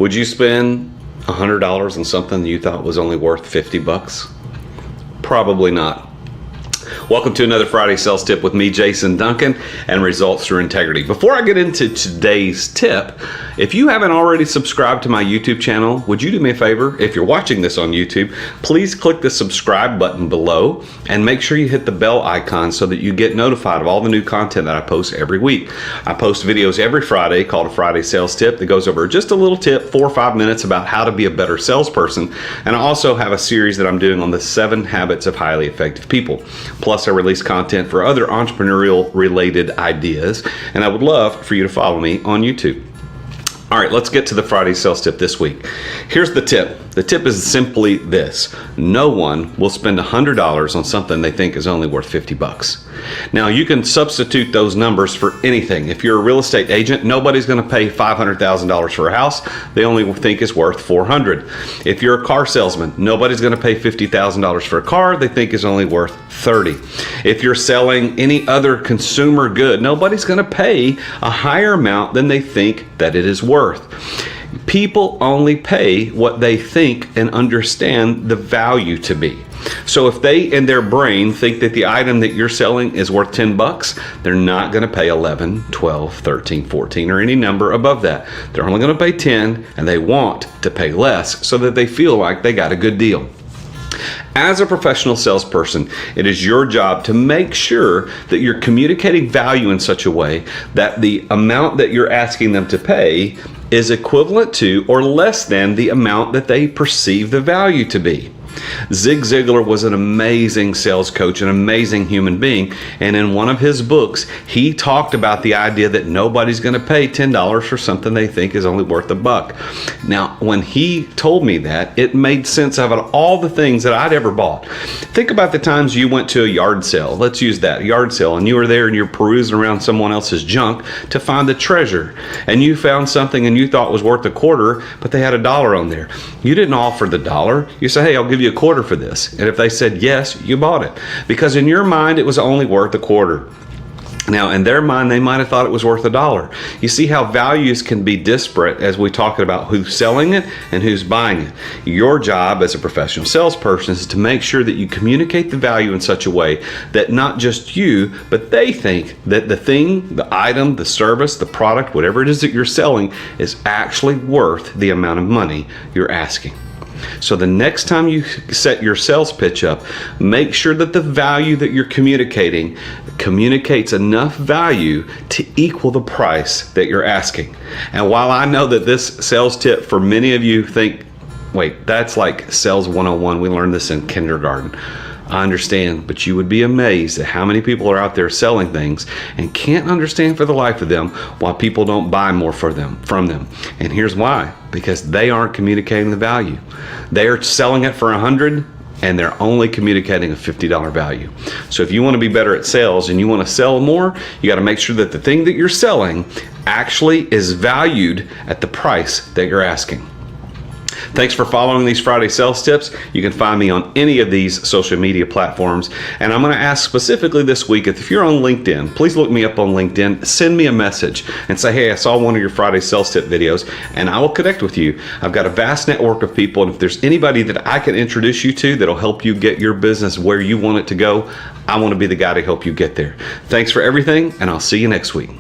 Would you spend $100 on something you thought was only worth 50 bucks? Probably not. Welcome to another Friday Sales Tip with me, Jason Duncan, and Results Through Integrity. Before I get into today's tip, if you haven't already subscribed to my YouTube channel, would you do me a favor? If you're watching this on YouTube, please click the subscribe button below and make sure you hit the bell icon so that you get notified of all the new content that I post every week. I post videos every Friday called a Friday Sales Tip that goes over just a little tip, 4 or 5 minutes about how to be a better salesperson. And I also have a series that I'm doing on the 7 habits of highly effective people. Plus, I release content for other entrepreneurial related ideas, and I would love for you to follow me on YouTube. All right, let's get to the Friday sales tip this week. Here's the tip. The tip is simply this: no one will spend $100 on something they think is only worth 50 bucks. Now, you can substitute those numbers for anything. If you're a real estate agent, nobody's going to pay $500,000 for a house they only think is worth $400. If you're a car salesman, nobody's going to pay $50,000 for a car they think is only worth $30. If you're selling any other consumer good, nobody's going to pay a higher amount than they think that it is worth. People only pay what they think and understand the value to be. So if they in their brain think that the item that you're selling is worth 10 bucks, they're not going to pay 11, 12, 13, 14 or any number above that. They're only going to pay 10, and they want to pay less so that they feel like they got a good deal. As a professional salesperson, it is your job to make sure that you're communicating value in such a way that the amount that you're asking them to pay is equivalent to or less than the amount that they perceive the value to be. Zig Ziglar was an amazing sales coach, an amazing human being, and in one of his books, he talked about the idea that nobody's going to pay $10 for something they think is only worth $1. Now, when he told me that, it made sense out of all the things that I'd ever bought. Think about the times you went to a yard sale. Let's use that, yard sale, and you were there and you're perusing around someone else's junk to find the treasure, and you found something and you thought was worth $0.25, but they had $1 on there. You didn't offer the $1. You say, hey, I'll give you $0.25 for this. And if they said yes, you bought it, because in your mind it was only worth $0.25. Now, in their mind, they might have thought it was worth $1. You see how values can be disparate as we talk about who's selling it and who's buying it. Your job as a professional salesperson is to make sure that you communicate the value in such a way that not just you, but they think that the thing, the item, the service, the product, whatever it is that you're selling is actually worth the amount of money you're asking. So the next time you set your sales pitch up, make sure that the value that you're communicating communicates enough value to equal the price that you're asking. And while I know that this sales tip for many of you think, wait, that's like sales 101, we learned this in kindergarten. I understand, but you would be amazed at how many people are out there selling things and can't understand for the life of them why people don't buy more from them. And here's why: because they aren't communicating the value. They are selling it for $100 and they're only communicating a $50 value. So if you want to be better at sales and you want to sell more, you got to make sure that the thing that you're selling actually is valued at the price that you're asking. Thanks for following these Friday sales tips. You can find me on any of these social media platforms. And I'm going to ask specifically this week, if you're on LinkedIn, please look me up on LinkedIn, send me a message and say, hey, I saw one of your Friday sales tip videos, and I will connect with you. I've got a vast network of people, and if there's anybody that I can introduce you to that'll help you get your business where you want it to go, I want to be the guy to help you get there. Thanks for everything, and I'll see you next week.